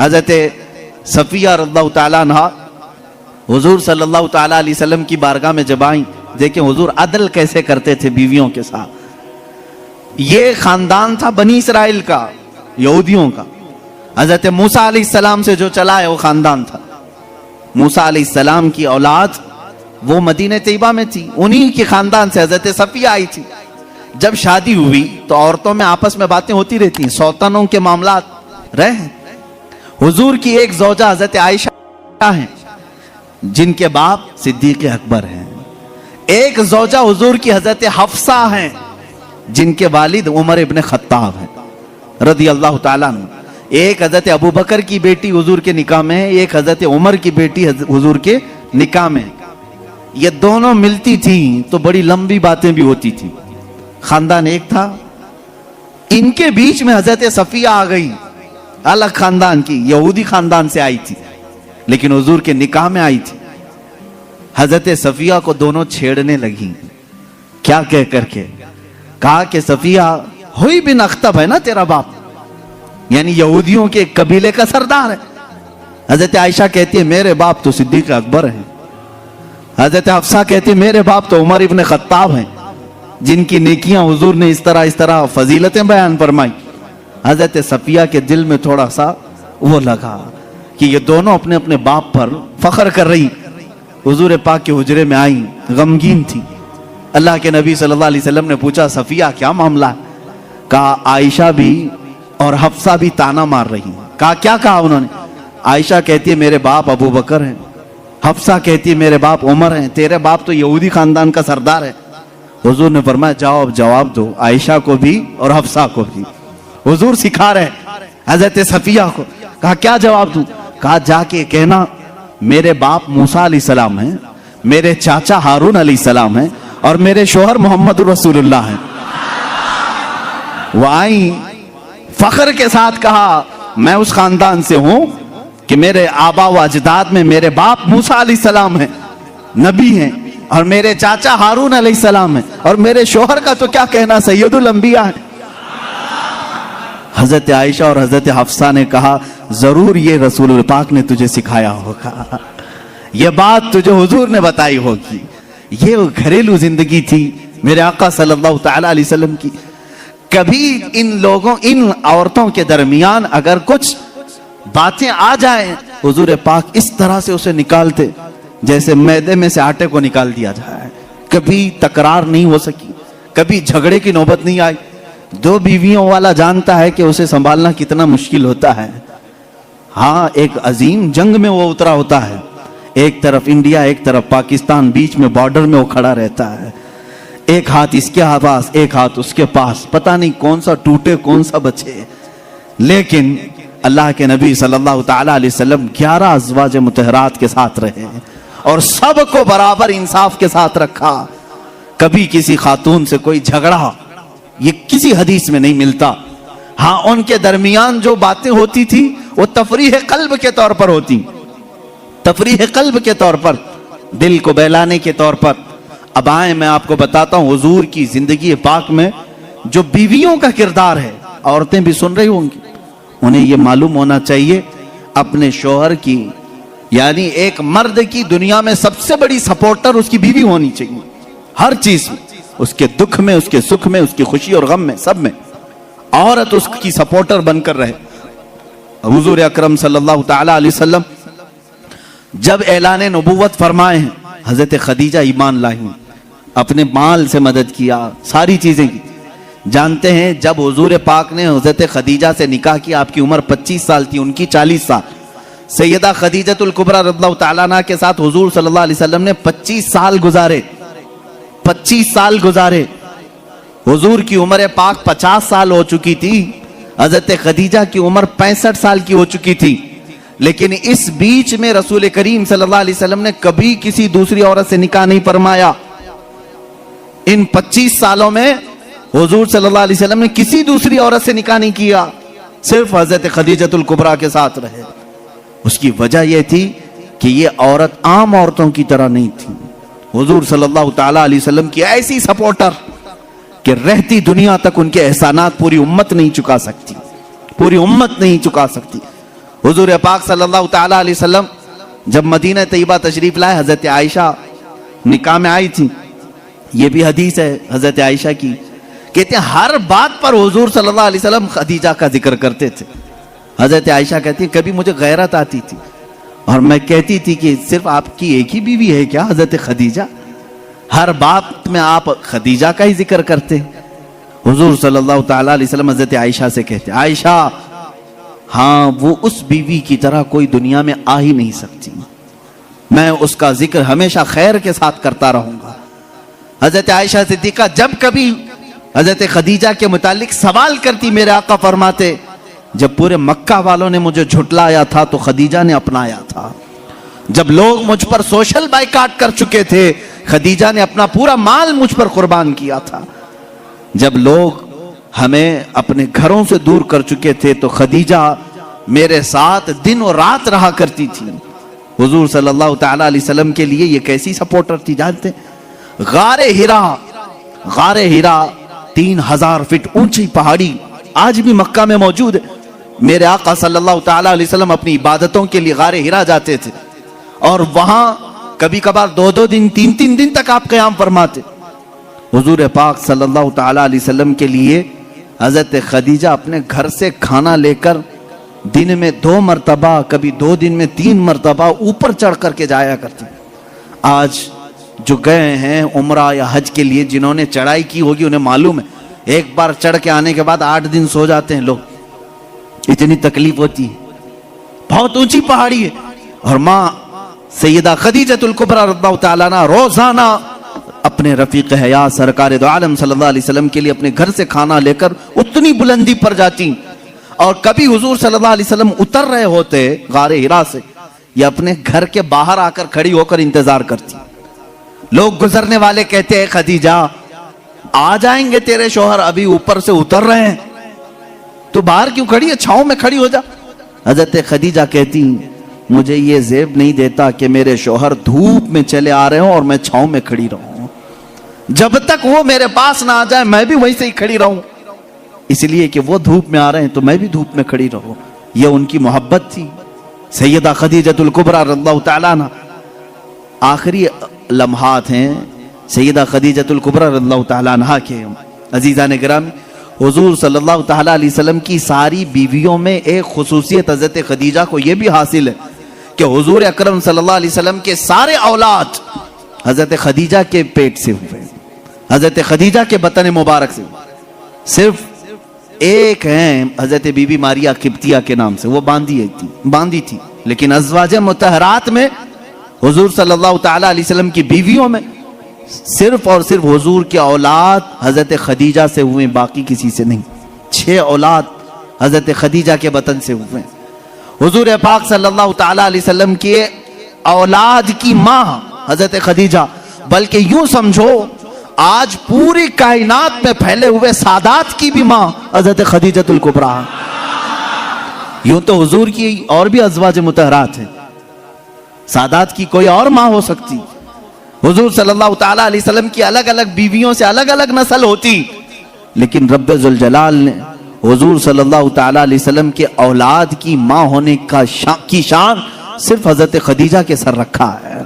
حضرت صفیہ رضی اللہ تعالیٰ عنہا حضور صلی اللہ تعالیٰ علیہ وسلم کی بارگاہ میں جب آئیں، دیکھیں حضور عدل کیسے کرتے تھے بیویوں کے ساتھ۔ یہ خاندان تھا بنی اسرائیل کا، یہودیوں کا، حضرت موسیٰ علیہ السلام سے جو چلا ہے وہ خاندان تھا۔ موسیٰ علیہ السلام کی اولاد وہ مدینہ طیبہ میں تھی، انہی کے خاندان سے حضرت صفیہ آئی تھی۔ جب شادی ہوئی تو عورتوں میں آپس میں باتیں ہوتی رہتی ہیں، سوتنوں کے معاملات رہے۔ حضور کی ایک زوجہ حضرت عائشہ ہیں جن کے باپ صدیق اکبر ہیں، ایک زوجہ حضور کی حضرت حفصہ ہیں جن کے والد عمر ابن خطاب ہیں رضی اللہ تعالیٰ عنہ، ایک حضرت ابو بکر کی بیٹی حضور کے نکاح میں ہے، ایک حضرت عمر کی بیٹی حضور کے نکاح میں۔ یہ دونوں ملتی تھیں تو بڑی لمبی باتیں بھی ہوتی تھیں، خاندان ایک تھا۔ ان کے بیچ میں حضرت صفیہ آ گئی، الگ خاندان کی، یہودی خاندان سے آئی تھی لیکن حضور کے نکاح میں آئی تھی۔ حضرت صفیہ کو دونوں چھیڑنے لگی، کیا کہہ کر کے کہا کہ صفیہ ہوئی بن اختب ہے نا تیرا باپ، یعنی یہودیوں کے ایک قبیلے کا سردار ہے۔ حضرت عائشہ کہتی ہے میرے باپ تو صدیق اکبر ہیں، حضرت حفصہ کہتی ہے میرے باپ تو عمر ابن خطاب ہیں جن کی نیکیاں حضور نے اس طرح فضیلتیں بیان فرمائی۔ حضرت صفیہ کے دل میں تھوڑا سا وہ لگا کہ یہ دونوں اپنے اپنے باپ پر فخر کر رہی۔ حضور پاک کے حجرے میں آئیں، غمگین تھی۔ اللہ کے نبی صلی اللہ علیہ وسلم نے پوچھا صفیہ کیا معاملہ ہے؟ کہا عائشہ بھی اور حفصہ بھی تانا مار رہی ہیں۔ کہا کیا کہا انہوں نے؟ عائشہ کہتی ہے میرے باپ ابو بکر ہیں، حفصہ کہتی ہے میرے باپ عمر ہیں، تیرے باپ تو یہودی خاندان کا سردار ہے۔ حضور نے فرمایا جاؤ اب جواب دو عائشہ کو بھی اور حفصہ کو بھی۔ حضور سکھا رہے حضرت صفیہ کو، کہا کیا جواب دوں؟ کہا جا کے کہنا میرے باپ موسیٰ علیہ السلام ہیں، میرے چاچا ہارون علیہ السلام ہیں اور میرے شوہر محمد رسول اللہ ہیں۔ وہ آئیں فخر کے ساتھ کہا میں اس خاندان سے ہوں کہ میرے آبا و اجداد میں میرے باپ موسیٰ علیہ السلام ہیں، نبی ہیں، اور میرے چاچا ہارون علیہ السلام ہیں، اور میرے شوہر کا تو کیا کہنا سید الانبیاء ہے۔ حضرت عائشہ اور حضرت حفصہ نے کہا ضرور یہ رسول پاک نے تجھے سکھایا ہوگا، یہ بات تجھے حضور نے بتائی ہوگی۔ یہ گھریلو زندگی تھی میرے آقا صلی اللہ تعالی علیہ وسلم کی۔ کبھی ان عورتوں کے درمیان اگر کچھ باتیں آ جائیں حضور پاک اس طرح سے اسے نکالتے جیسے میدے میں سے آٹے کو نکال دیا جائے۔ کبھی تکرار نہیں ہو سکی، کبھی جھگڑے کی نوبت نہیں آئی۔ دو بیویوں والا جانتا ہے کہ اسے سنبھالنا کتنا مشکل ہوتا ہے۔ ہاں ایک عظیم جنگ میں وہ اترا ہوتا ہے، ایک طرف انڈیا ایک طرف پاکستان، بیچ میں بارڈر میں وہ کھڑا رہتا ہے، ایک ہاتھ اس کے پاس ایک ہاتھ اس کے پاس، پتہ نہیں کون سا ٹوٹے کون سا بچے۔ لیکن اللہ کے نبی صلی اللہ تعالی علیہ وسلم 11 ازواج مطہرات کے ساتھ رہے اور سب کو برابر انصاف کے ساتھ رکھا۔ کبھی کسی خاتون سے کوئی جھگڑا یہ کسی حدیث میں نہیں ملتا۔ ہاں ان کے درمیان جو باتیں ہوتی تھی وہ تفریح قلب کے طور پر ہوتی، تفریح قلب کے طور پر، دل کو بہلانے کے طور پر۔ اب آئیں میں آپ کو بتاتا ہوں حضور کی زندگی پاک میں جو بیویوں کا کردار ہے، عورتیں بھی سن رہی ہوں گی، انہیں یہ معلوم ہونا چاہیے اپنے شوہر کی، یعنی ایک مرد کی دنیا میں سب سے بڑی سپورٹر اس کی بیوی ہونی چاہیے، ہر چیز میں، اس کے دکھ میں، اس کے سکھ میں، اس کی خوشی اور غم میں، سب میں عورت اس کی سپورٹر بن کر رہے۔ حضور اکرم صلی اللہ تعالی علیہ وسلم جب اعلان نبوت فرمائے ہیں حضرت خدیجہ ایمان لائی، اپنے مال سے مدد کیا، ساری چیزیں کی۔ جانتے ہیں جب حضور پاک نے حضرت خدیجہ سے نکاح کیا آپ کی عمر 25 سال تھی، ان کی 40 سال۔ سیدہ خدیجہ الکبریٰ رضی اللہ تعالیٰ عنہ کے ساتھ حضور صلی اللہ علیہ وسلم نے 25 سال گزارے، 25 سال گزارے۔ حضور کی عمر پاک 50 سال ہو چکی تھی، حضرت خدیجہ کی عمر 65 سال کی ہو چکی تھی، لیکن اس بیچ میں رسول کریم صلی اللہ علیہ وسلم نے کبھی کسی دوسری عورت سے نکاح نہیں فرمایا۔ ان 25 سالوں میں حضور صلی اللہ علیہ وسلم نے کسی دوسری عورت سے نکاح نہیں کیا، صرف حضرت خدیجہ الکبریٰ کے ساتھ رہے۔ اس کی وجہ یہ تھی کہ یہ عورت عام عورتوں کی طرح نہیں تھی، حضور صلی اللہ تعالی علیہ وسلم کی ایسی سپورٹر کہ رہتی دنیا تک ان کے احسانات پوری امت نہیں چکا سکتی، پوری امت نہیں چکا سکتی۔ حضور پاک صلی اللہ تعالیٰ علیہ وسلم جب مدینہ طیبہ تشریف لائے، حضرت عائشہ نکاح میں آئی تھی. یہ بھی حدیث ہے حضرت عائشہ کی، کہتے ہیں ہر بات پر حضور صلی اللہ علیہ وسلم خدیجہ کا ذکر کرتے تھے. حضرت عائشہ کہتی ہیں کبھی مجھے غیرت آتی تھی اور میں کہتی تھی کہ صرف آپ کی ایک ہی بیوی ہے کیا حضرت خدیجہ؟ ہر بات میں آپ خدیجہ کا ہی ذکر کرتے ہیں. حضور صلی اللہ تعالیٰ علیہ وسلم حضرت عائشہ سے کہتے ہیں عائشہ ہاں وہ اس بیوی کی طرح کوئی دنیا میں آ ہی نہیں سکتی، میں اس کا ذکر ہمیشہ خیر کے ساتھ کرتا رہوں گا. حضرت عائشہ صدیقہ جب کبھی حضرت خدیجہ کے متعلق سوال کرتی، میرے آقا فرماتے جب پورے مکہ والوں نے مجھے جھٹلایا تھا تو خدیجہ نے اپنایا تھا. جب لوگ مجھ پر سوشل بائیکاٹ کر چکے تھے، خدیجہ نے اپنا پورا مال مجھ پر قربان کیا تھا. جب لوگ ہمیں اپنے گھروں سے دور کر چکے تھے تو خدیجہ میرے ساتھ دن اور رات رہا کرتی تھی. حضور صلی اللہ تعالیٰ علیہ وسلم کے لیے یہ کیسی سپورٹر تھی جانتے ہیں؟ غار ہیرا 3000 فٹ اونچی پہاڑی آج بھی مکہ میں موجود ہے. میرے آقا صلی اللہ تعالیٰ علیہ وسلم اپنی عبادتوں کے لیے غار ہیرا جاتے تھے اور وہاں کبھی کبھار 2 دن 3 دن تک آپ قیام فرماتے. حضور پاک صلی اللہ تعالیٰ علیہ وسلم کے لیے حضرت خدیجہ اپنے گھر سے کھانا لے کر دن میں 2 مرتبہ کبھی 2 دن میں 3 مرتبہ اوپر چڑھ کر کے جایا کرتی. آج جو گئے ہیں عمرہ یا حج کے لیے جنہوں نے چڑھائی کی ہوگی انہیں معلوم ہے ایک بار چڑھ کے آنے کے بعد 8 دن سو جاتے ہیں لوگ، اتنی تکلیف ہوتی ہے. بہت اونچی پہاڑی ہے اور ماں سیدہ خدیجۃ الکبریٰ رضی اللہ تعالیٰ عنہا روزانہ اپنے رفیق حیات سرکار دو عالم صلی اللہ علیہ وسلم کے لیے اپنے گھر سے کھانا لے کر اتنی بلندی پر جاتی. اور کبھی حضور صلی اللہ علیہ وسلم اتر رہے ہوتے غار ہیرا سے یا اپنے گھر کے باہر آ کر کھڑی ہو کر انتظار کرتی. لوگ گزرنے والے کہتے ہیں خدیجہ آ جائیں گے تیرے شوہر، ابھی اوپر سے اتر رہے ہیں، تو باہر کیوں کھڑی ہے، چھاؤں میں کھڑی ہو جا. حضرت خدیجہ کہتی مجھے یہ زیب نہیں دیتا کہ میرے شوہر دھوپ میں چلے آ رہے ہوں اور میں چھاؤں میں کھڑی رہوں. جب تک وہ میرے پاس نہ آ جائے میں بھی وہیں سے ہی کھڑی رہوں، اس لیے کہ وہ دھوپ میں آ رہے ہیں تو میں بھی دھوپ میں کھڑی رہوں. یہ ان کی محبت تھی. سیدہ خدیجۃ الکبریٰ رضی اللہ تعالیٰ عنہ آخری لمحات ہیں سیدہ خدیجۃ الکبریٰ رضی اللہ تعالیٰ عنہ کے. عزیزان گرامی، حضور صلی اللہ تعالیٰ علیہ وسلم کی ساری بیویوں میں ایک خصوصیت حضرت خدیجہ کو یہ بھی حاصل ہے کہ حضور اکرم صلی اللہ علیہ وسلم کے سارے اولاد حضرت خدیجہ کے پیٹ سے ہوئے، حضرت خدیجہ کے بطن مبارک سے. صرف ایک ہیں حضرت بی بی ماریہ قبطیہ کے نام سے، وہ باندھی تھی، لیکن ازواج مطہرات میں حضور صلی اللہ تعالیٰ علیہ وسلم کی بیویوں میں صرف اور صرف حضور کے اولاد حضرت خدیجہ سے ہوئے، باقی کسی سے نہیں. 6 اولاد حضرت خدیجہ کے بطن سے ہوئے. حضور پاک صلی اللہ تعالیٰ علیہ وسلم کے اولاد کی ماں حضرت خدیجہ، بلکہ یوں سمجھو آج پوری کائنات میں پھیلے ہوئے سادات کی بھی ماں حضرت خدیجۃ الکبریٰ. یوں تو حضور کی اور بھی ازواج مطہرات ہیں، سادات کی کوئی اور ماں ہو سکتی. حضور صلی اللہ تعالیٰ علیہ وسلم کی الگ الگ بیویوں سے الگ الگ نسل ہوتی، لیکن رب ذوالجلال نے حضور صلی اللہ تعالیٰ علیہ وسلم کے اولاد کی ماں ہونے کی شان صرف حضرت خدیجہ کے سر رکھا ہے.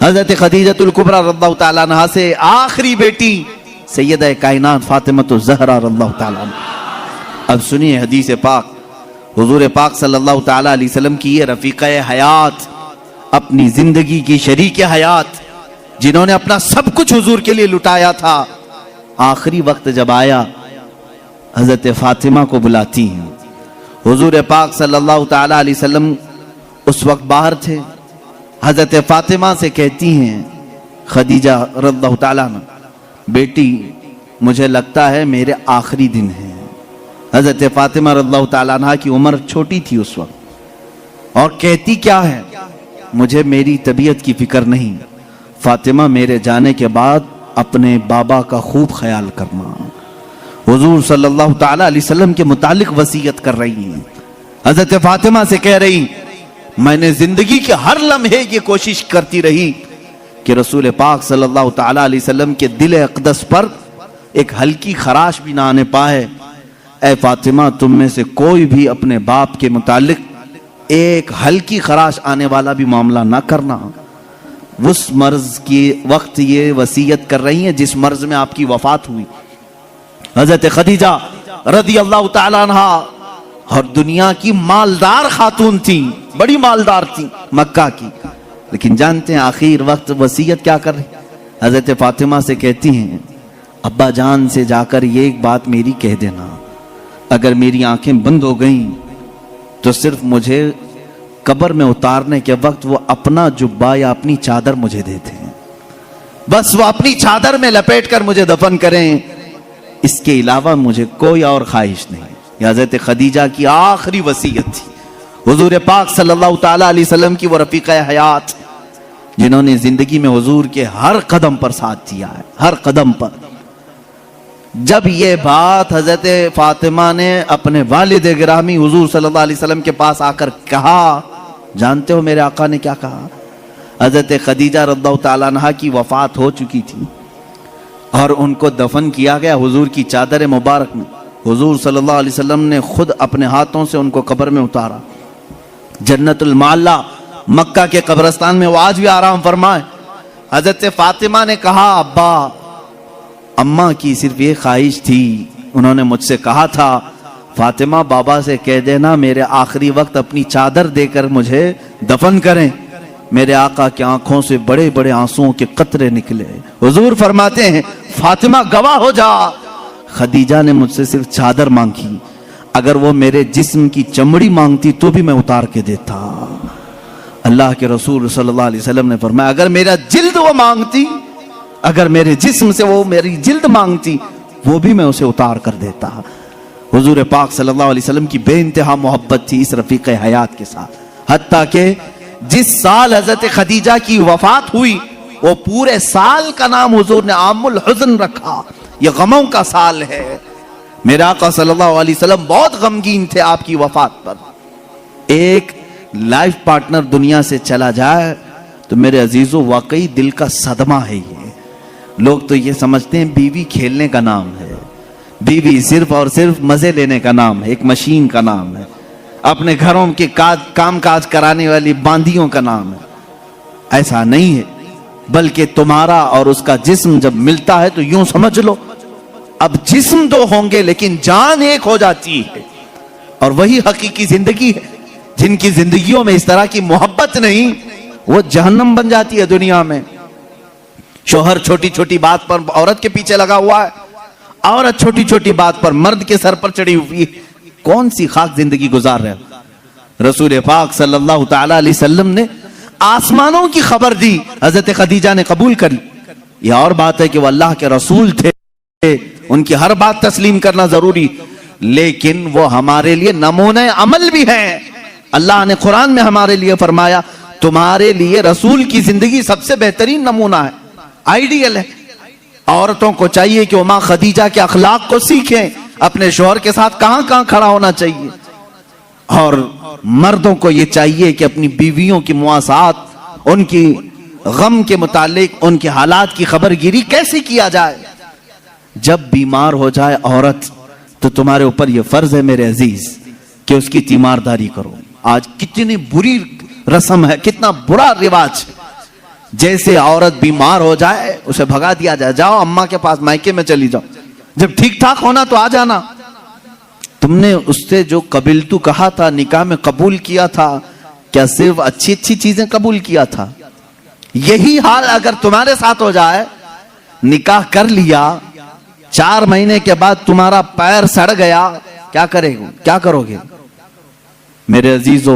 حضرت خدیجۃ الکبریٰ رضی اللہ تعالیٰ عنہا سے آخری بیٹی سیدہ کائنات فاطمۃ الزہرا رضی اللہ تعالیٰ عنہ. اب سنیے حدیث پاک. حضور پاک صلی اللہ تعالیٰ علیہ وسلم کی یہ رفیقہ حیات، اپنی زندگی کی شریک حیات، جنہوں نے اپنا سب کچھ حضور کے لیے لٹایا تھا، آخری وقت جب آیا حضرت فاطمہ کو بلاتی ہیں. حضور پاک صلی اللہ تعالیٰ علیہ وسلم اس وقت باہر تھے. حضرت فاطمہ سے کہتی ہیں خدیجہ رضی اللہ تعالیٰ عنہ، بیٹی مجھے لگتا ہے میرے آخری دن ہیں. حضرت فاطمہ رضی اللہ تعالیٰ عنہ کی عمر چھوٹی تھی اس وقت، اور کہتی کیا ہے، مجھے میری طبیعت کی فکر نہیں، فاطمہ میرے جانے کے بعد اپنے بابا کا خوب خیال کرنا. حضور صلی اللہ تعالیٰ علیہ وسلم کے متعلق وصیت کر رہی ہیں. حضرت فاطمہ سے کہہ رہی میں نے زندگی کے ہر لمحے یہ کوشش کرتی رہی کہ رسول پاک صلی اللہ تعالیٰ علیہ وسلم کے دل اقدس پر ایک ہلکی خراش بھی نہ آنے پائے. اے فاطمہ تم میں سے کوئی بھی اپنے باپ کے متعلق ایک ہلکی خراش آنے والا بھی معاملہ نہ کرنا. اس مرض کی وقت یہ وصیت کر رہی ہیں جس مرض میں آپ کی وفات ہوئی. حضرت خدیجہ رضی اللہ تعالیٰ عنہ اور دنیا کی مالدار خاتون تھیں, بڑی مالدار تھیں مکہ کی, لیکن جانتے ہیں آخر وقت وصیت کیا کر رہی؟ حضرت فاطمہ سے کہتی ہیں ابا جان سے جا کر یہ ایک بات میری کہہ دینا, اگر میری آنکھیں بند ہو گئیں تو صرف مجھے قبر میں اتارنے کے وقت وہ اپنا جبہ یا اپنی چادر مجھے دیتے ہیں, بس وہ اپنی چادر میں لپیٹ کر مجھے دفن کریں, اس کے علاوہ مجھے کوئی اور خواہش نہیں. یہ حضرت خدیجہ کی آخری وصیت تھی. حضور پاک صلی اللہ تعالی علیہ وسلم کی وہ رفیقہ حیات جنہوں نے زندگی میں حضور کے ہر قدم پر ساتھ دیا ہے, ہر قدم پر. جب یہ بات حضرت فاطمہ نے اپنے والد گرامی حضور صلی اللہ علیہ وسلم کے پاس آ کر کہا, جانتے ہو میرے آقا نے کیا کہا؟ حضرت خدیجہ رضی اللہ تعالیٰ عنہا کی وفات ہو چکی تھی اور ان کو دفن کیا گیا حضور کی چادر مبارک میں. حضور صلی اللہ علیہ وسلم نے خود اپنے ہاتھوں سے ان کو قبر میں اتارا. جنت المعلا مکہ کے قبرستان میں وہ آج بھی آرام فرمائے. حضرت فاطمہ نے کہا ابا اماں کی صرف یہ خواہش تھی, انہوں نے مجھ سے کہا تھا فاطمہ بابا سے کہہ دینا میرے آخری وقت اپنی چادر دے کر مجھے دفن کریں. میرے آقا کی آنکھوں سے بڑے بڑے آنسوؤں کے قطرے نکلے. حضور فرماتے ہیں فاطمہ گواہ ہو جا, خدیجہ نے مجھ سے صرف چادر مانگی, اگر وہ میرے جسم کی چمڑی مانگتی تو بھی میں اتار کے دیتا. اللہ کے رسول صلی اللہ علیہ وسلم نے فرمایا اگر میرا جلد وہ مانگتی, اگر میرے جسم سے وہ میری جلد مانگتی وہ بھی میں اسے اتار کر دیتا. حضور پاک صلی اللہ علیہ وسلم کی بے انتہا محبت تھی اس رفیق حیات کے ساتھ, حتیٰ کہ جس سال حضرت خدیجہ کی وفات ہوئی وہ پورے سال کا نام حضور نے عام الحزن رکھا, یہ غموں کا سال ہے. میرے آقا صلی اللہ علیہ وسلم بہت غمگین تھے آپ کی وفات پر. ایک لائف پارٹنر دنیا سے چلا جائے تو میرے عزیزو واقعی دل کا صدمہ ہے. یہ لوگ تو یہ سمجھتے ہیں بیوی کھیلنے کا نام ہے, بیوی صرف اور صرف مزے لینے کا نام ہے, ایک مشین کا نام ہے, اپنے گھروں کے کام کاج کرانے والی باندیوں کا نام ہے. ایسا نہیں ہے, بلکہ تمہارا اور اس کا جسم جب ملتا ہے تو یوں سمجھ لو اب جسم دو ہوں گے لیکن جان ایک ہو جاتی ہے. اور وہی حقیقی زندگی ہے. جن کی زندگیوں میں اس طرح کی محبت نہیں وہ جہنم بن جاتی ہے دنیا میں. شوہر چھوٹی چھوٹی بات پر عورت کے پیچھے لگا ہوا ہے, عورت چھوٹی چھوٹی بات پر مرد کے سر پر چڑھی ہوئی ہے. کون سی خاک زندگی گزار رہے ہو؟ رسول پاک صلی اللہ تعالی علیہ وسلم نے آسمانوں کی خبر دی, حضرت خدیجہ نے قبول کر لی. یہ اور بات ہے کہ وہ اللہ کے رسول تھے, ان کی ہر بات تسلیم کرنا ضروری, لیکن وہ ہمارے لیے نمونہ عمل بھی ہیں. اللہ نے قرآن میں ہمارے لیے فرمایا تمہارے لیے رسول کی زندگی سب سے بہترین نمونہ ہے, آئیڈیل ہے. عورتوں کو چاہیے کہ وہ ماں خدیجہ کے اخلاق کو سیکھیں, اپنے شوہر کے ساتھ کہاں کہاں کھڑا ہونا چاہیے, اور مردوں کو یہ چاہیے کہ اپنی بیویوں کی مواسات, ان کی غم کے متعلق ان کے حالات کی خبر گیری کیسے کیا جائے. جب بیمار ہو جائے عورت تو تمہارے اوپر یہ فرض ہے میرے عزیز کہ اس کی تیمارداری کرو. آج کتنی بری رسم ہے, کتنا برا رواج, جیسے عورت بیمار ہو جائے اسے بھگا دیا جائے, جاؤ اماں کے پاس مائکے میں چلی جاؤ, جب ٹھیک ٹھاک ہونا تو آ جانا. تم نے اس سے جو قبلتو کہا تھا, نکاح میں قبول کیا تھا, کیا صرف اچھی اچھی چیزیں قبول کیا تھا؟ یہی حال اگر تمہارے ساتھ ہو جائے, نکاح کر لیا, 4 مہینے کے بعد تمہارا پیر سڑ گیا, کیا کرو گے؟ میرے عزیزو,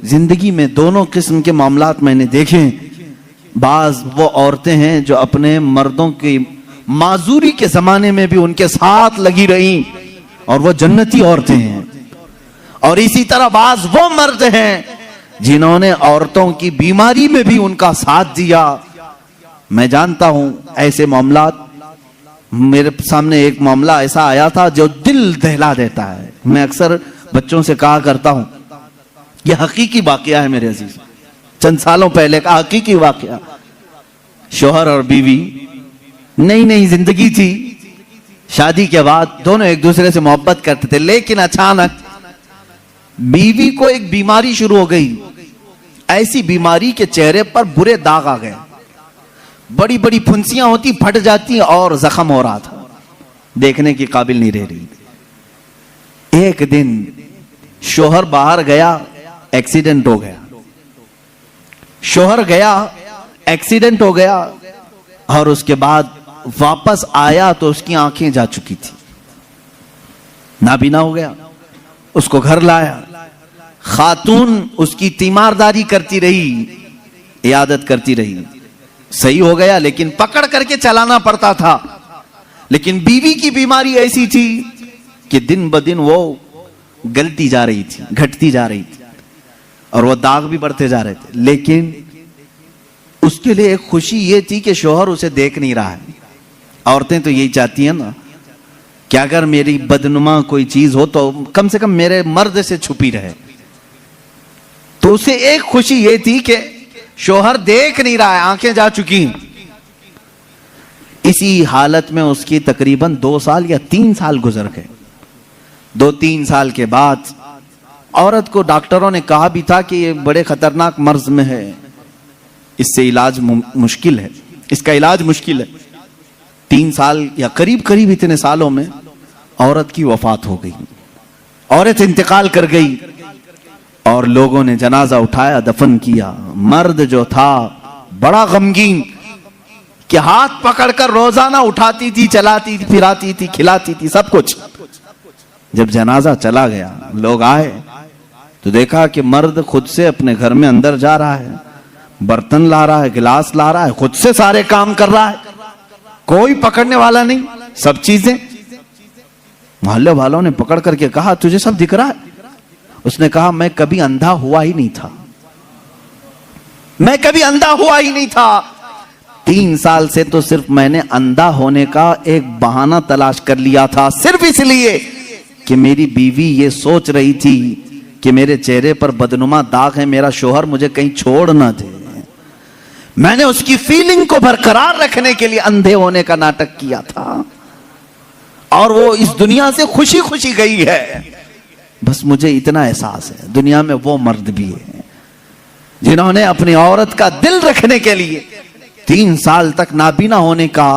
زندگی میں دونوں قسم کے معاملات میں نے دیکھے. بعض وہ عورتیں ہیں جو اپنے مردوں کی معذوری کے زمانے میں بھی ان کے ساتھ لگی رہیں اور وہ جنتی عورتیں ہیں, اور اسی طرح بعض وہ مرد ہیں جنہوں نے عورتوں کی بیماری میں بھی ان کا ساتھ دیا. میں جانتا ہوں ایسے معاملات, میرے سامنے ایک معاملہ ایسا آیا تھا جو دل دہلا دیتا ہے. میں اکثر بچوں سے کہا کرتا ہوں, یہ حقیقی واقعہ ہے میرے عزیز, چند سالوں پہلے کا حقیقی واقعہ. شوہر اور بیوی نئی نئی زندگی تھی, شادی کے بعد دونوں ایک دوسرے سے محبت کرتے تھے، لیکن اچانک بیوی کو ایک بیماری شروع ہو گئی، ایسی بیماری کے چہرے پر برے داغ آ گئے، بڑی بڑی پھنسیاں ہوتی، پھٹ جاتی اور زخم ہو رہا تھا، دیکھنے کی قابل نہیں رہ رہی۔ ایک دن شوہر باہر گیا، ایکسیڈنٹ ہو گیا، شوہر گیا ایکسیڈنٹ ہو گیا، اور اس کے بعد واپس آیا تو اس کی آنکھیں جا چکی تھی، نابینا ہو گیا، اس کو گھر لایا، خاتون اس کی تیمارداری کرتی رہی، عیادت کرتی رہی، صحیح ہو گیا لیکن پکڑ کر کے چلانا پڑتا تھا، لیکن بیوی کی بیماری ایسی تھی کہ دن بدن وہ گلتی جا رہی تھی، گھٹتی جا رہی تھی، اور وہ داغ بھی بڑھتے جا رہے تھے، لیکن اس کے لیے ایک خوشی یہ تھی کہ شوہر اسے دیکھ نہیں رہا ہے۔ عورتیں تو یہی چاہتی ہیں نا کہ اگر میری بدنما کوئی چیز ہو تو کم سے کم میرے مرد سے چھپی رہے، تو اسے ایک خوشی یہ تھی کہ شوہر دیکھ نہیں رہا ہے، آنکھیں جا چکی۔ اسی حالت میں اس کی تقریباً 2 سال یا 3 سال گزر گئے۔ 2-3 سال کے بعد عورت کو ڈاکٹروں نے کہا بھی تھا کہ یہ بڑے خطرناک مرض میں ہے، اس سے علاج مشکل ہے، اس کا علاج مشکل ہے۔ 3 سال یا قریب اتنے سالوں میں عورت کی وفات ہو گئی، عورت انتقال کر گئی، اور لوگوں نے جنازہ اٹھایا، دفن کیا۔ مرد جو تھا بڑا غمگین کہ ہاتھ پکڑ کر روزانہ اٹھاتی تھی، چلاتی تھی، پھراتی تھی، کھلاتی تھی، سب کچھ۔ جب جنازہ چلا گیا، لوگ آئے تو دیکھا کہ مرد خود سے اپنے گھر میں اندر جا رہا ہے، برتن لا رہا ہے، گلاس لا رہا ہے، خود سے سارے کام کر رہا ہے، کوئی پکڑنے والا نہیں، سب چیزیں۔ محلے والوں نے پکڑ کر کے کہا تجھے سب دکھ رہا ہے؟ اس نے کہا میں کبھی اندھا ہوا ہی نہیں تھا، میں کبھی اندھا ہوا ہی نہیں تھا، 3 سال سے تو صرف میں نے اندھا ہونے کا ایک بہانہ تلاش کر لیا تھا، صرف اس لیے کہ میری بیوی یہ سوچ رہی تھی کہ میرے چہرے پر بدنما داغ ہے، میرا شوہر مجھے کہیں چھوڑ نہ دے۔ میں نے اس کی فیلنگ کو برقرار رکھنے کے لیے اندھے ہونے کا ناٹک کیا تھا، اور وہ اس دنیا سے خوشی خوشی گئی ہے۔ بس مجھے اتنا احساس ہے دنیا میں وہ مرد بھی ہیں جنہوں نے اپنی عورت کا دل رکھنے کے لیے 3 سال تک نابینا ہونے کا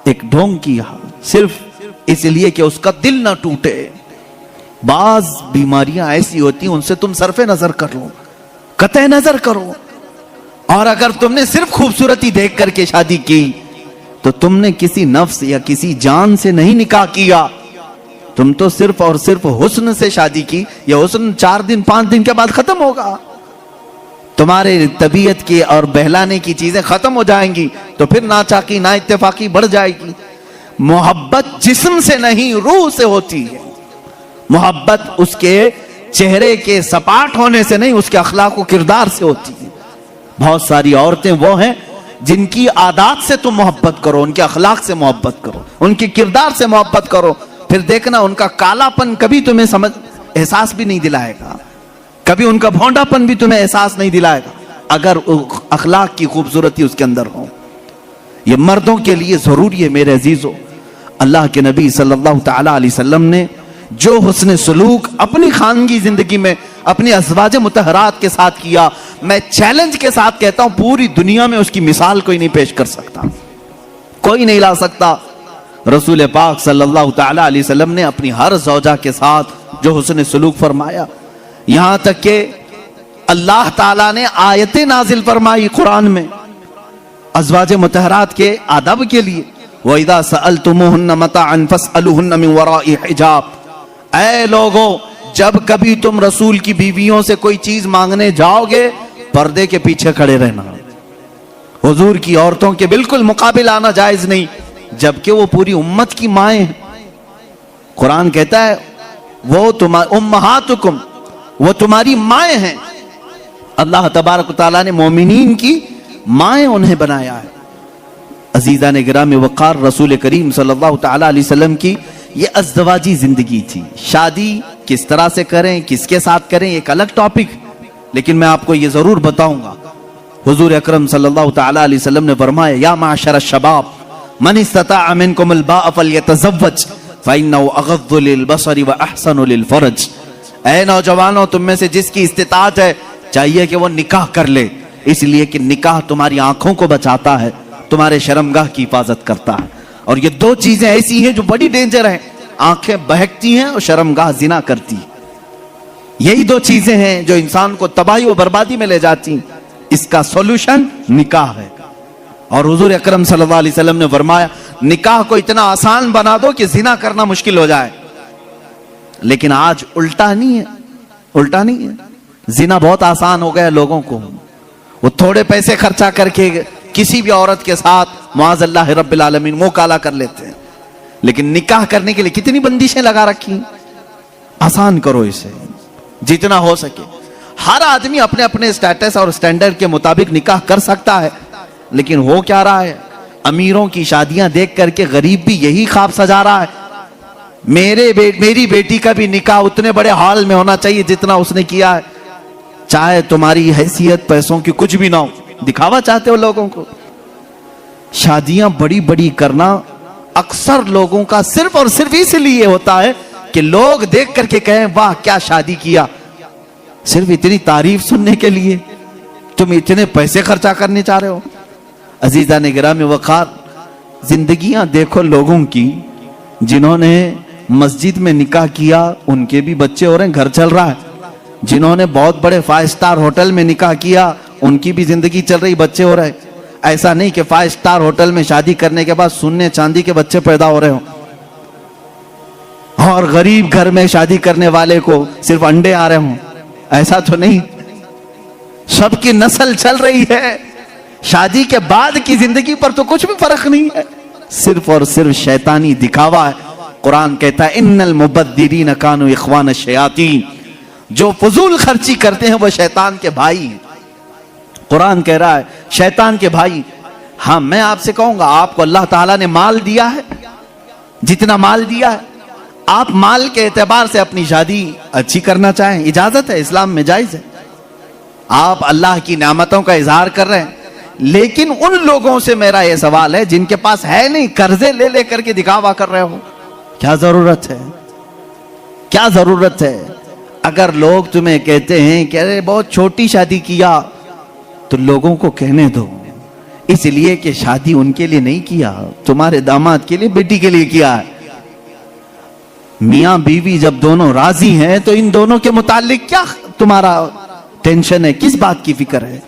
ایک ڈھونگ کیا، صرف اس لیے کہ اس کا دل نہ ٹوٹے۔ بعض بیماریاں ایسی ہوتی ہیں ان سے تم صرف نظر کر لو، قطع نظر کرو، اور اگر تم نے صرف خوبصورتی دیکھ کر کے شادی کی تو تم نے کسی نفس یا کسی جان سے نہیں نکاح کیا، تم تو صرف اور صرف حسن سے شادی کی۔ یہ حسن 4 دن 5 دن کے بعد ختم ہوگا، تمہارے طبیعت کی اور بہلانے کی چیزیں ختم ہو جائیں گی، تو پھر ناچاکی نا اتفاقی بڑھ جائے گی۔ محبت جسم سے نہیں روح سے ہوتی ہے، محبت اس کے چہرے کے سپاٹ ہونے سے نہیں، اس کے اخلاق و کردار سے ہوتی ہے۔ بہت ساری عورتیں وہ ہیں جن کی عادات سے تم محبت کرو، ان کے اخلاق سے محبت کرو، ان کے کردار سے محبت کرو، پھر دیکھنا ان کا کالا پن کبھی تمہیں احساس بھی نہیں دلائے گا، کبھی ان کا بھونڈا پن بھی تمہیں احساس نہیں دلائے گا، اگر اخلاق کی خوبصورتی اس کے اندر ہو۔ یہ مردوں کے لیے ضروری ہے میرے عزیزو۔ اللہ کے نبی صلی اللہ تعالی علیہ وسلم نے جو حسن سلوک اپنی خانگی زندگی میں اپنی ازواج مطہرات کے ساتھ کیا، میں چیلنج کے ساتھ کہتا ہوں پوری دنیا میں اس کی مثال کوئی نہیں پیش کر سکتا، کوئی نہیں لا سکتا۔ رسول پاک صلی اللہ تعالی علیہ وسلم نے اپنی ہر زوجہ کے ساتھ جو حسن سلوک فرمایا، یہاں تک کہ اللہ تعالیٰ نے آیتیں نازل فرمائی قرآن میں ازواج مطہرات کے آداب کے لیے، وَإِذَا سَأَلْتُمُوهُنَّ مَتَاعًا فَاسْأَلُوهُنَّ مِنْ وَرَاءِ حِجَابٍ، اے لوگوں جب کبھی تم رسول کی بیویوں سے کوئی چیز مانگنے جاؤ گے پردے کے پیچھے کھڑے رہنا، حضور کی عورتوں کے بالکل مقابل آنا جائز نہیں، جبکہ وہ پوری امت کی مائیں ہیں۔ قرآن کہتا ہے وہ امہاتکم، وہ تمہاری مائیں ہیں۔ اللہ تبارک و تعالیٰ نے مومنین کی مائیں انہیں بنایا ہے۔ عزیزان گرامی وقار، رسول کریم صلی اللہ تعالی علیہ وسلم کی یہ ازدواجی زندگی تھی۔ شادی کس طرح سے کریں، کس کے ساتھ کریں، ایک الگ ٹاپک، لیکن میں آپ کو یہ ضرور بتاؤں گا۔ حضور اکرم صلی اللہ تعالی علیہ وسلم نے فرمایا یا معاشر الشباب من استطاع منکم الباء فلیتزوج فإنه اغض للبصر واحسن للفرج. اے نوجوانوں، تم میں سے جس کی استطاعت ہے چاہیے کہ وہ نکاح کر لے، اس لیے کہ نکاح تمہاری آنکھوں کو بچاتا ہے، تمہارے شرمگاہ کی حفاظت کرتا ہے. اور یہ دو چیزیں ایسی ہیں جو بڑی ڈینجر ہیں، آنکھیں بہکتی ہیں اور شرمگاہ زنا کرتی. یہی دو چیزیں ہیں جو انسان کو تباہی و بربادی میں لے جاتی ہیں. اس کا سولوشن نکاح ہے. اور حضور اکرم صلی اللہ علیہ وسلم نے فرمایا نکاح کو اتنا آسان بنا دو کہ زنا کرنا مشکل ہو جائے. لیکن آج الٹا نہیں ہے، الٹا نہیں ہے. زنا بہت آسان ہو گیا لوگوں کو. وہ تھوڑے پیسے خرچہ کر کے کسی بھی عورت کے ساتھ معاذ اللہ رب العالمین منہ کالا کر لیتے ہیں. لیکن نکاح کرنے کے لیے کتنی بندشیں لگا رکھی. آسان کرو اسے جتنا ہو سکے. ہر آدمی اپنے اپنے سٹیٹس اور سٹینڈرڈ کے مطابق نکاح کر سکتا ہے. لیکن ہو کیا رہا ہے، امیروں کی شادیاں دیکھ کر کے غریب بھی یہی خواب سجا رہا ہے میری بیٹی کا بھی نکاح اتنے بڑے ہال میں ہونا چاہیے جتنا اس نے کیا ہے. چاہے تمہاری حیثیت پیسوں کی کچھ بھی نہ ہو، دکھاوا چاہتے ہو لوگوں کو. شادیاں بڑی بڑی کرنا اکثر لوگوں کا صرف اور صرف اس لیے ہوتا ہے کہ لوگ دیکھ کر کے کہیں واہ کیا شادی کیا. صرف اتنی تعریف سننے کے لیے تم اتنے پیسے خرچہ کرنے چاہ رہے ہو. عزیزان گرامی وقار، زندگیاں دیکھو لوگوں کی جنہوں نے مسجد میں نکاح کیا ان کے بھی بچے ہو رہے ہیں، گھر چل رہا ہے. جنہوں نے بہت بڑے 5 سٹار ہوٹل میں نکاح کیا ان کی بھی زندگی چل رہی، بچے ہو رہے. ایسا نہیں کہ 5 سٹار ہوٹل میں شادی کرنے کے بعد سونے چاندی کے بچے پیدا ہو رہے ہوں اور غریب گھر میں شادی کرنے والے کو صرف انڈے آ رہے ہوں. ایسا تو نہیں، سب کی نسل چل رہی ہے. شادی کے بعد کی زندگی پر تو کچھ بھی فرق نہیں ہے، صرف اور صرف شیطانی دکھاوا ہے. قرآن کہتا ہے ان المبذرین کانوا اخوان الشیاطین، جو فضول خرچی کرتے ہیں وہ شیطان کے بھائی ہیں. قرآن کہہ رہا ہے شیطان کے بھائی. ہاں میں آپ سے کہوں گا، آپ کو اللہ تعالیٰ نے مال دیا ہے، جتنا مال دیا ہے آپ مال کے اعتبار سے اپنی شادی اچھی کرنا چاہیں، اجازت ہے، اسلام میں جائز ہے. آپ اللہ کی نعمتوں کا اظہار کر رہے ہیں. لیکن ان لوگوں سے میرا یہ سوال ہے جن کے پاس ہے نہیں، قرضے لے لے کر کے دکھاوا کر رہے ہو. کیا ضرورت ہے، کیا ضرورت ہے؟ اگر لوگ تمہیں کہتے ہیں کہ ارے بہت چھوٹی شادی کیا تو لوگوں کو کہنے دو، اس لیے کہ شادی ان کے لیے نہیں کیا، تمہارے داماد کے لیے، بیٹی کے لیے کیا ہے. میاں بیوی جب دونوں راضی ہیں تو ان دونوں کے متعلق کیا تمہارا ٹینشن ہے، کس بات کی فکر ہے؟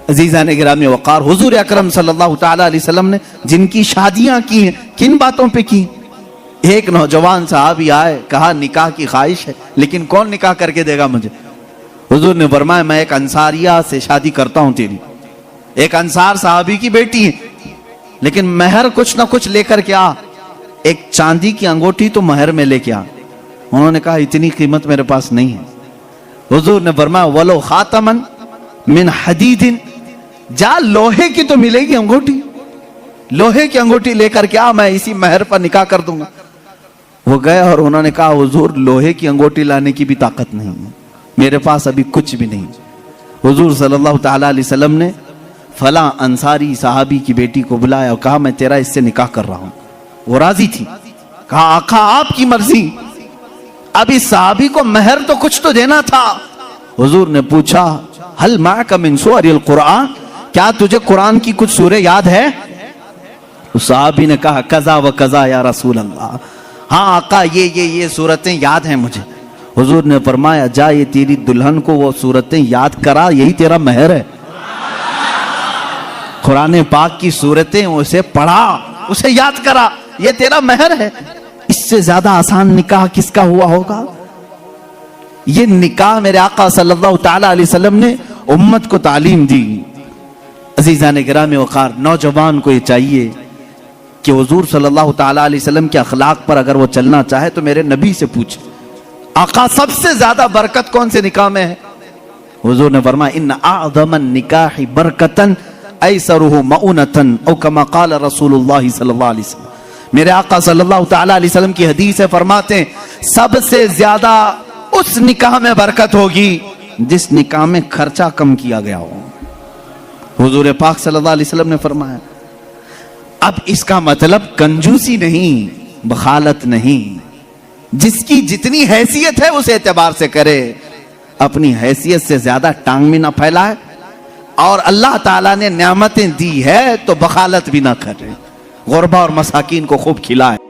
عزیزان گرامی وقار، حضور اکرم صلی اللہ تعالی علیہ وسلم نے جن کی شادیاں کی ہیں کن باتوں پہ کی؟ ایک نوجوان صحابی آئے، کہا نکاح کی خواہش ہے لیکن کون نکاح کر کے دے گا مجھے؟ حضور نے فرمایا میں ایک انصاریہ سے شادی کرتا ہوں تیری. ایک انصار صحابی کی بیٹی ہے، لیکن مہر کچھ نہ کچھ لے کر کے آ. ایک چاندی کی انگوٹھی تو مہر میں لے کے آ. انہوں نے کہا اتنی قیمت میرے پاس نہیں ہے. حضور نے فرمایا ولو خاتمن من حدید، جا لوہے کی تو ملے گی انگوٹھی، لوہے کی انگوٹھی لے کر کے آ، میں اسی مہر پر نکاح کر دوں گا. وہ گئے اور انہوں نے کہا حضور لوہے کی انگوٹھی لانے کی بھی طاقت نہیں ہے، میرے پاس ابھی کچھ بھی نہیں. حضور صلی اللہ تعالی علیہ وسلم نے فلاں انصاری صحابی کی بیٹی کو بلایا اور کہا میں تیرا اس سے نکاح کر رہا ہوں. وہ راضی تھی. کہا آقا آپ کی مرضی. اب اس صحابی کو مہر تو کچھ تو دینا تھا. حضور نے پوچھا ہل معک من سور القرآن، کیا تجھے قرآن کی کچھ سورہ یاد ہے؟ اس صحابی نے کہا قضا و قضا یا رسول اللہ، ہاں آقا یہ سورتیں یاد ہیں مجھے. حضور نے فرمایا جا یہ تیری دلہن کو وہ سورتیں یاد کرا، یہی تیرا مہر ہے. قرآن پاک کی سورتیں اسے پڑھا، اسے یاد کرا، یہ تیرا مہر ہے. اس سے زیادہ آسان نکاح کس کا ہوا ہوگا؟ یہ نکاح میرے آقا صلی اللہ تعالی علیہ وسلم نے امت کو تعلیم دی. عزیزان گرامی وقار، نوجوان کو یہ چاہیے کہ حضور صلی اللہ تعالی علیہ وسلم کے اخلاق پر اگر وہ چلنا چاہے تو میرے نبی سے پوچھے آقا سب سے زیادہ برکت کون سے نکاح میں ہے؟ حضور نے فرمایا ان اعظم النکاح برکتن ایسرہ مؤنتن او کما قال رسول اللہ صلی اللہ علیہ وسلم. میرے آقا صلی اللہ تعالی علیہ وسلم کی حدیث ہے، فرماتے ہیں سب سے زیادہ اس نکاح میں برکت ہوگی جس نکاح میں خرچہ کم کیا گیا ہو. حضور پاک صلی اللہ علیہ وسلم نے فرمایا اب اس کا مطلب کنجوسی نہیں، بخالت نہیں، جس کی جتنی حیثیت ہے اس اعتبار سے کرے، اپنی حیثیت سے زیادہ ٹانگ میں نہ پھیلائے، اور اللہ تعالیٰ نے نعمتیں دی ہے تو بخالت بھی نہ کرے، غربا اور مساکین کو خوب کھلائے۔